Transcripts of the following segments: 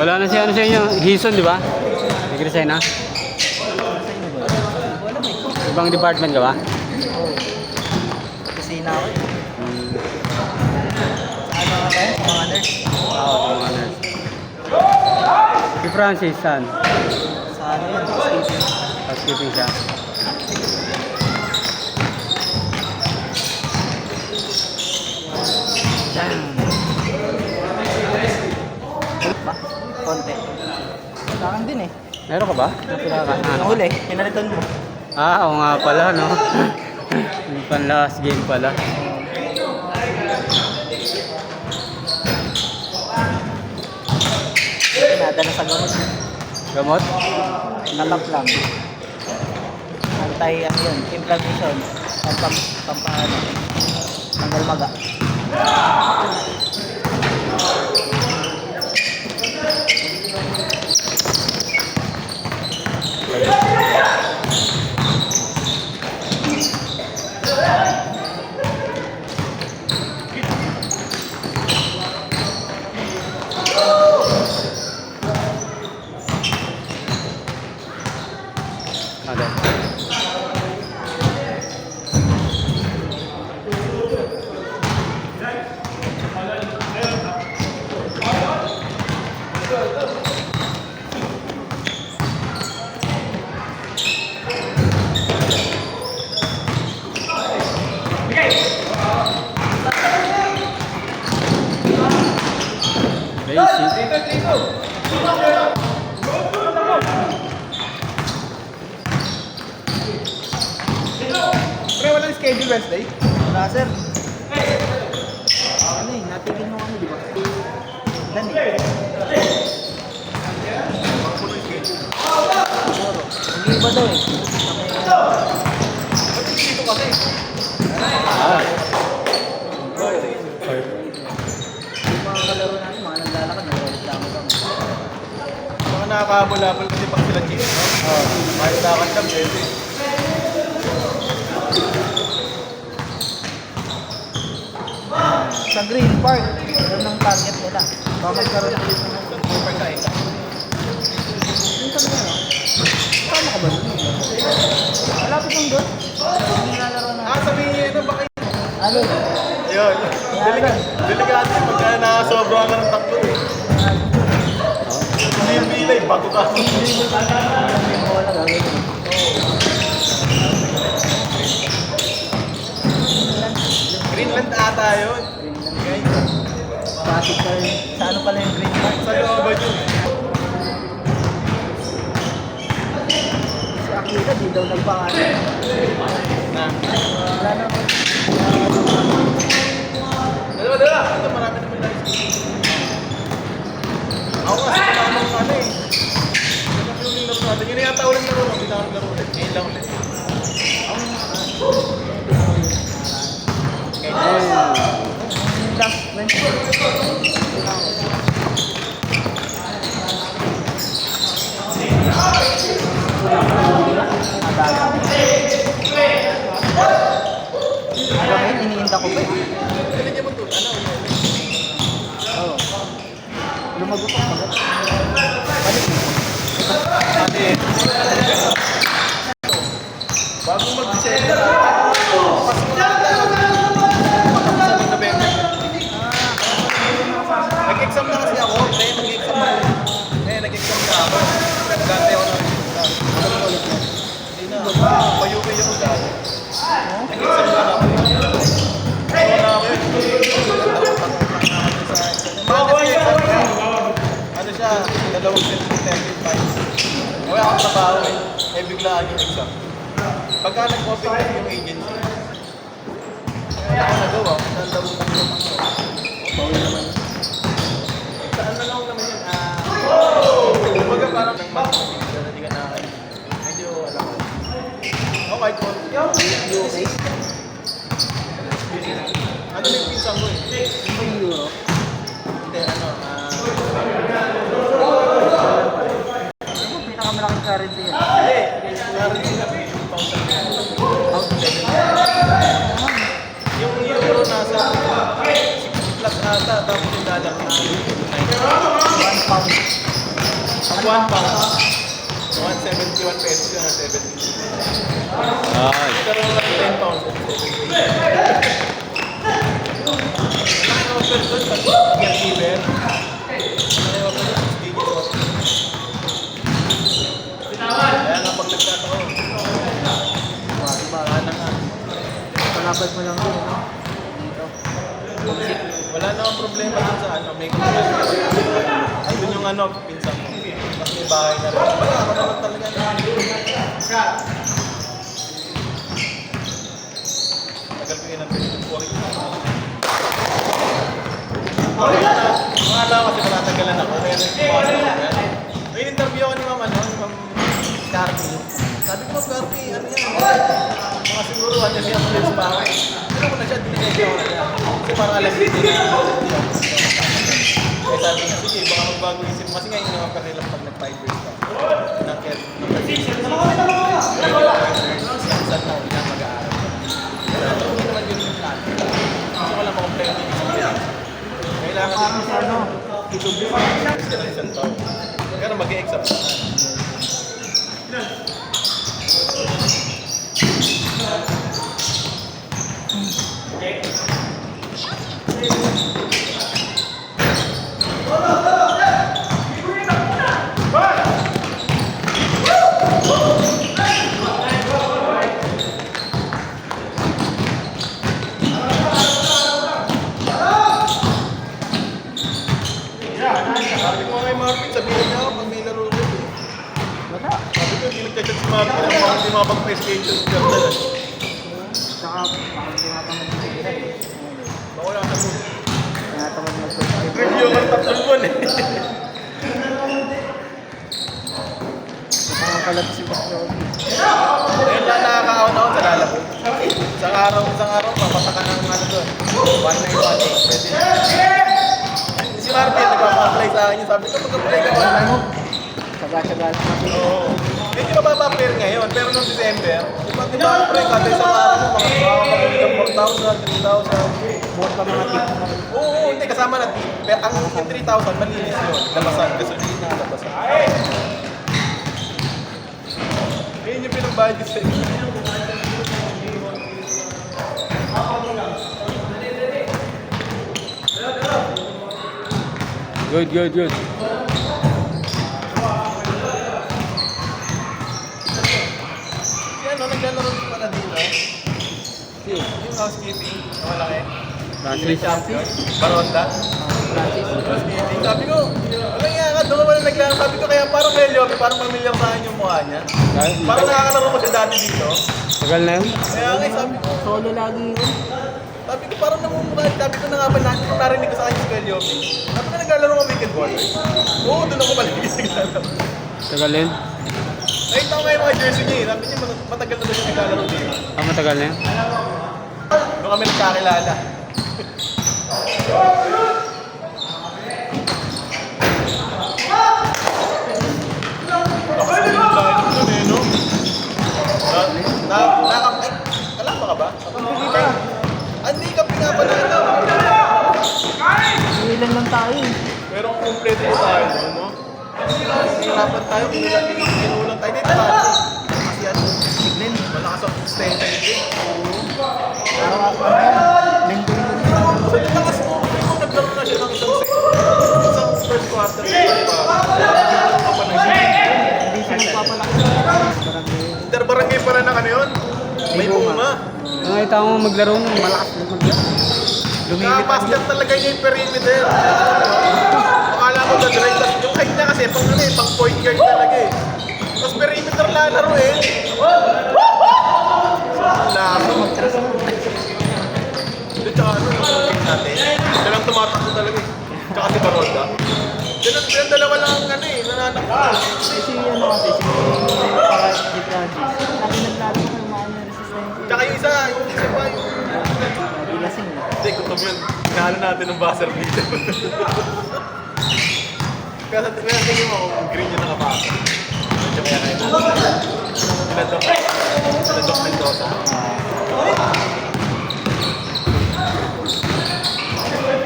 Wala na si ano sa inyo, Hison, di ba? Nag-resign na? Ibang department ka ba? Oo. Kusina ako eh. Saan mga tayo? Sa mga nurse? Oo, mga nurse. Si Francis, saan? Sa ano yun? Housekeeping. Housekeeping siya. Ba? Konti. Sa akin din eh. Meron ka ba? Napilaka? Nahuli, pinalitan mo. Ah, oo nga pala, no? Yung pan last game pala. Pinadala sa gamot. Gamot? Natap lang. Antay, ano yun, inflammation. Pampaano. Tanggal maga. Pre, walang schedule Wednesday? Wala sir. Ano eh, natigil mo ano di ba? Dani. Siguro. Nag-iba daw eh. Ba't dito kasi? Ah. Yung mga kalaro natin, mga naglalakad, nagreklamo kami. Mga nakakahabol-habol kasi pag sila gym, no? Oo. Kahit lakad lang, pwede. Sa Green Park, yun ang target nila. Baka magkaroon ulit ng Super tayo. Yung kami ano? Paano ka ba doon? Malapit lang doon. Yung nilalaro na. Sabihin niyo ito, baka yun. Ano? Ayun. Delikado yun, pagka nakasobra ka ng takbo eh. Hindi yung pilay, bago ka. Wala gagawin. Greenland ata yun. Pasig pa rin. Sa ano pala yung Green Park? Sa looban yun. Si Akira, di daw nagpangalan. Na. Wala naman. Dalawa. Ito marami naman na ako kasi kamamang ano eh. Ito yung laro natin. Yun yata ulit laro. Hindi na laro ulit. Ngayon lang ulit. Last Wednesday. Bakit iniinda ko pa eh? Kailan niya mo ito? Ano? Oo. Lumagot ako. Balik. Ate. Bagong mag-December na. Pasko na tayo. Sa November. Nag-exam na kasi ako. Kaya mag-exam ako. Nag-exam na ako. Nag-gante ako ng resulta. Hindi na. Payuwi ako dati. Nag-exam na ako. Ako na ako yun. Ano siya? Dalawang session 10 5. Okay, ako trabaho eh. Eh biglaan yung exam. Pagka nag-open up yung agency, wala ko nagawa. Nandabo ko naman ako. Bawal naman. Saan na lang naman yun? Kumbaga parang ng mas hindi ka nakakain. Medyo alam ko. Okay, po. Okay. Ano yung pinsang ko eh? Yung euro. Hindi, ano, Ano mo pinakamalaking currency yan? hindi. Currency na yung pound sa yung euro nasa 60 plus ata, tapos yung dollar na 1 pound. ang 1 pound. 171 pesos yun, 70. Ay. Pero lang 10 pounds, 70. Ano yung offer doon? Pag giver. Ano yung offer doon? 6 digits. Kaya nga pag nagkataon, wala na nga. Palapad mo lang yun, no? Dito. Wala namang problema dun sa ano, may kumulasin ka. Doon yung ano, pinsan mo. Tapos may bahay na rin. Wala, ako naman talaga. Tagal ko yun ang pinag-worry. Mga tao kasi matatagalan ako. Kaya nagpumasok ako yan. May interview ako ni Ma'am ano, ni Ma'am Carty. Sabi ko, Ma'am Carty, ano yan? Mga siguro, ano yan ako sa bahay. Ano ko na siya, dinigay ako na siya. Kasi parang alam din nila. Kaya sabi niya, sige, baka magbago isip mo. Kasi ngayon naman pa nila pag nag-5 years ka. Nakit, saan na ulit mag-aaral. Pero hindi naman yun yung plan. Gusto ko lang makomplete yung experience. Kailangan din Sa ano? itubi mo ng isang taon. Pero mag-e-exam na. Sabi ko kay Marvin, sabihin niya ako pag may laro ko. Wala. Sabi ko, hindi nagchat si Marvin ang mga hindi makapag-PlayStation sa Jordan. Saka, bakit tinatamad mo sila? Bako lang sa mood. Tinatamad mo sila. Review ang tatlong buwan eh. Saka pala si Bakyo. Ngayon lang nakakaon ako sa lalabo. Isang araw, papatakan ng ano doon. 1918, pwede na. Si Marvin, nagpapa-apply sa akin. Sabi ko, mag-apply ka ba? Saga-saga lang natin. Oo. Medyo mababa-pair ngayon, pero noong December, di ba apply ka tayo sa araw mo, makakapagpag 4,000, 3,000. Buwan ka mga tip. Oo, hindi, kasama na tip. Pero ang 3,000, malinis yun. Labasan, gasolina, labasan. Ngayon yung pinagbayad ko sa inyo. Good, good, good. Si ano, naglalaro din pala dito. Yung housekeeping, na malaki. Francis. Champion, Baronda. Francis. Housekeeping. Sabi ko, ano nga ka, doon naman naglalaro. Sabi ko, kaya parang Melio, parang familiar sa akin yung mukha niya. Parang nakakalaro ko siya dati dito. Tagal na yun? Kaya nga, sabi ko, Solo lagi yun. sabi ko parang namumukha. Sabi ko na nga ba, kung narinig ko sa kanya si Melio. Sabi ko, naglalaro ka weekend ball. Oo, doon ako palagi naglalaro. Tagal na yun? Nakita ko nga yung mga jersey niya eh. Sabi niya, matagal na ba siya naglalaro dito. Ah, matagal na yun? Doon kami nagkakilala. Lakas din lang ito doon eh, no? Kalama ka ba? Hindi ka pinapanalo. Ilan lang tayo eh. Pero kung kompleto po tayo, no? Hirapan tayo, kinulang tayo. Dito tayo. Kasi ano, Signin, malakas ang extension dito. Araw-araw na yan. Linggo-linggo na yan. So, yung lakas mo, kung naglaro na siya ng isang first quarter, pa pa na siya. Hindi siya magpapalaki. Parang Interbarangay pala na ano yun? May bunga. Nakita ko maglaro nun, malakas na maglaro. Naka-master talaga niya yung perimeter. Akala ko na-drive. Yung height niya kasi, pang ano eh, pang point guard talaga eh. Tapos perimeter lalaro eh. Kasi ano kasi, si para si Francis. Sabi naglaro ko yung mga resistensya. Tsaka yung isa pa yung... Sabi lasing eh. Hindi, kutom yun. Nahalo natin ng buzzer dito. Kaya tingin mo kung green yung nakapasok. Medyo kaya kayo natin. Sinadok Mendoza.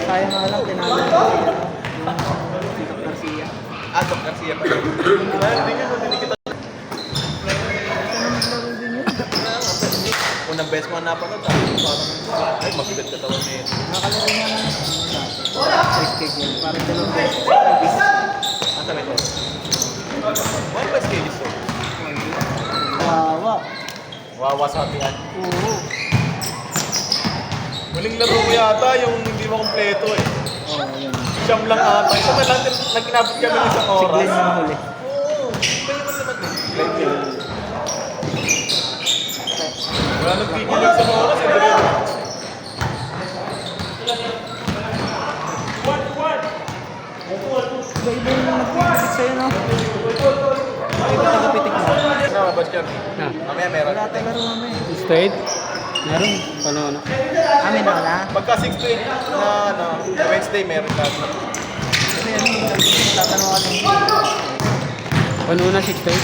Sayang nga lang, tinalo ko si Doc Garcia. Doc Garcia pa yun. Hindi kita. Kasi naman laro din yun. Unang beses mo napanood, parang, ay, mabigat ka tawag na yun. Nakakalaro nga naman. Trick cake yun. Parang dalawang beses. Asa na ito? One best cages to. Wawa. Wawasabihan. Oo. Muling laro ko yata yung hindi mo kompleto eh. Oo, yun. Siyam lang ata. Isa na lang, nag-inabot kami ng isang Si oras. Glenn yung huli. Oo. Iba naman naman eh. Glenn. Wala nang tigil yung isang oras eh. Iba-iba yung nagpipitik sa'yo, no? Iba tagapitik mo. Ano, Bastian? Ah, Mamaya meron. Wala tayo laro mamaya. straight? Meron? Paano ano? Amin na wala. Pagka 6 to 8 na ano, Wednesday meron ka. Kasi ano yung tatanong ka ng Paano na 6 to 8?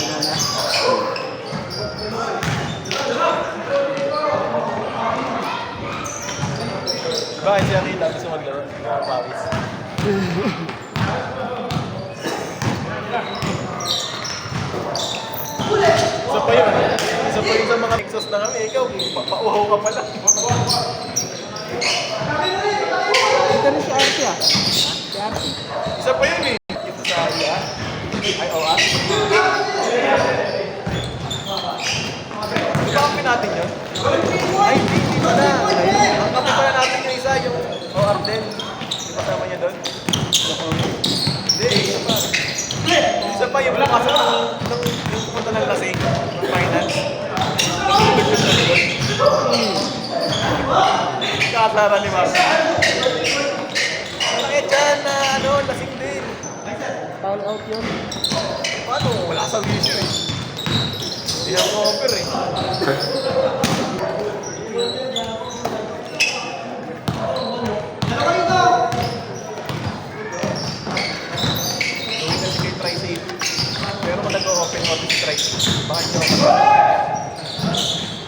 ano na. Bakit siya kita gusto maglaro? Pawis. Isa pa yun. Isa pa yun sa mga Nexus na kami. Ikaw, pauhaw ka pala. Ito na si Archie ah. Si Archie. Isa pa yun eh. Ito sa iya. Ay, oo ah. Di ba kapin natin yun? Ay, hindi pa na. Ang kapin pala natin yung isa, yung OR din. Di ba tama niya doon? Hindi, isa pa. Isa pa yung pumasok ng pumunta ng lasing, ng finance. Kaasara ni Mark. Eh, dyan na, ano, lasing din. Foul out yun. Paano? Wala sa vision eh. Hindi ako offer eh. Kay try safe. Pero kung nag-open out is try, baka hindi ako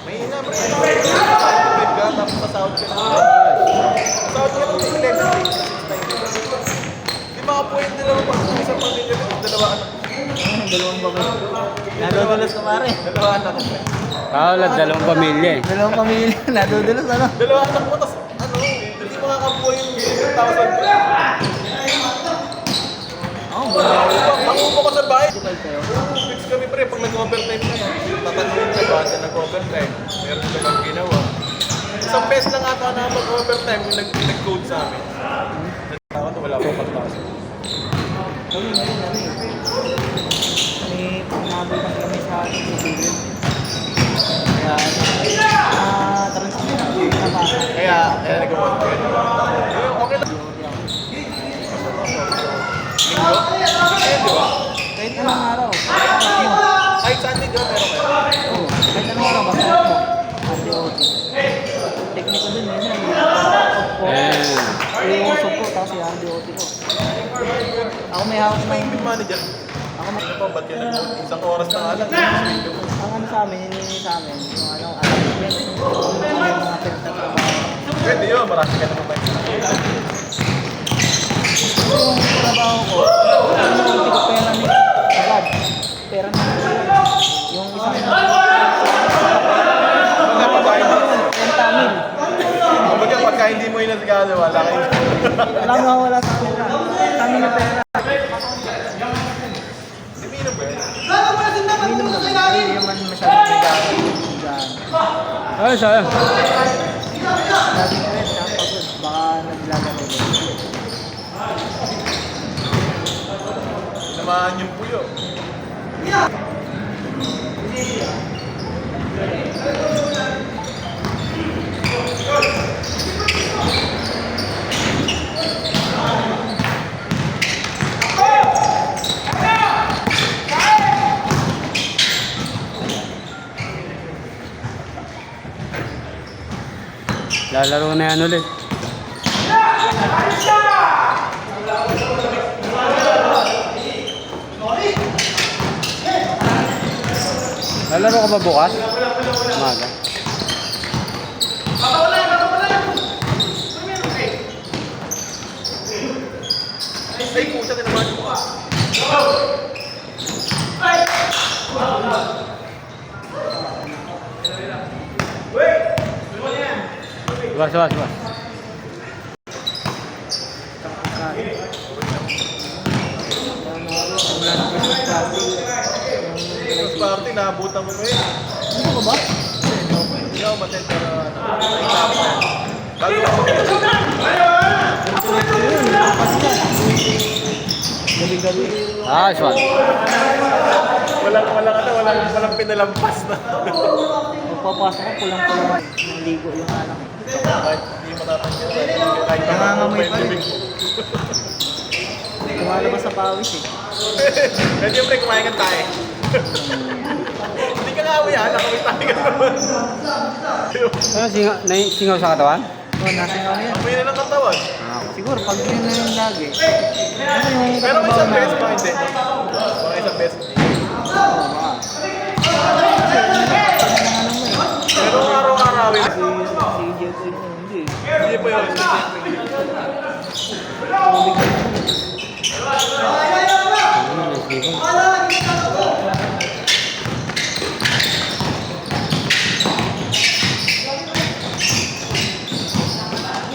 may ina, pre. Pwede ka, tapos pasahod ka na. Pasahod ka na ng 11. Di makapuha yung dalawang pag isang pamilya ko. Dalawa anak. Dalawang babae. Nadudulas ka pare. Dalawa anak ko. Paulad, dalawang pamilya eh. Dalawang pamilya. Nadudulas ano? Dalawa anak mo, tas ano, hindi makakabuha yung 1,000 ko. Oo, babae. Makuha ko sa bahay. Di ba kayo? Fix kami pre, pag nag-overtime na yan, tatanungin ka ba na nag-overtime? Meron ka bang ginawa? Isang beses lang ata na mag-overtime yung nag-code sa amin. Ako wala pa pagpasok. Kami ngayon ano eh. Kami pumabol lang kami sa Brazilian. Kaya transition na napasa. Kaya nag-overtime. Okay lang. Linggo? Ayun, di ba? Kahit anong araw. Kahit saan din doon, meron kayo. Oo, kahit anong araw. Basta mo. RDOT. Tekniko din yun. Yung usap ko, tapos yung RDOT ko. Ako may hawak May ng... team manager. Ako may... Ano pa, ba't yun? Isang oras na nga lang. Ang ano sa amin, hiningi sa amin, yung ano, arrangement. Yung mga pinagtatrabaho. Pwede yun, marami ka naman ba? Yung trabaho ko, ano yung tipo pera ni agad. Pera ni yung isang Pagka hindi, 30 mil. pagka hindi mo yung nasagado, wala kayo. Alam mo wala sa amin na. Sa amin na pera. Umiinom ba yun? Minimum naman. Hindi naman masyadong bigawan. Ay, sayang. Lagi ko rin, siya pagod. Baka naglalaro din. Samahan yung puyo. Lalaro na yan ulit. Lalaro ka ba bukas? Umaga. Ay, puta ka naman mo ka. Bas. Christmas party, naabutan mo ko yun. Ano ka ba? Hindi ako matay pero bago ako. Gabi-gabi. Nice one. Walang pinalampas na. Magpapasok ko, pulang-pulang. Naligo yung anak. Kahit hindi matatanggal. Kahit Nangangamoy pa rin. bibig mo. Lumalabas sa pawis eh. Eh, siyempre, kumain ka tayo. Hindi ka nga awi, nakawin tayo ka naman. Ano, singaw sa katawan? Oh, nasa nga yan. Amoy na ng katawan. Siguro, pag yun na yung lagi. Ano yung Pero may katrabaho isang beses, na- baka hindi. Baka isang beses. Pero araw-arawin. Si Jeffrey na hindi. Hindi pa yun.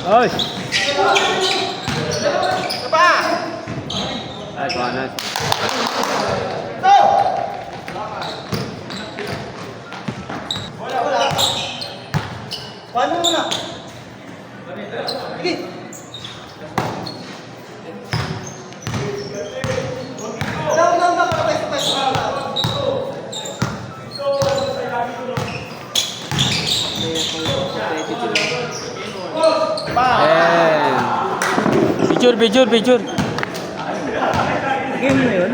Oy! Pa! Nice one. Paano mo na? Sige. And picture. Game mo yun?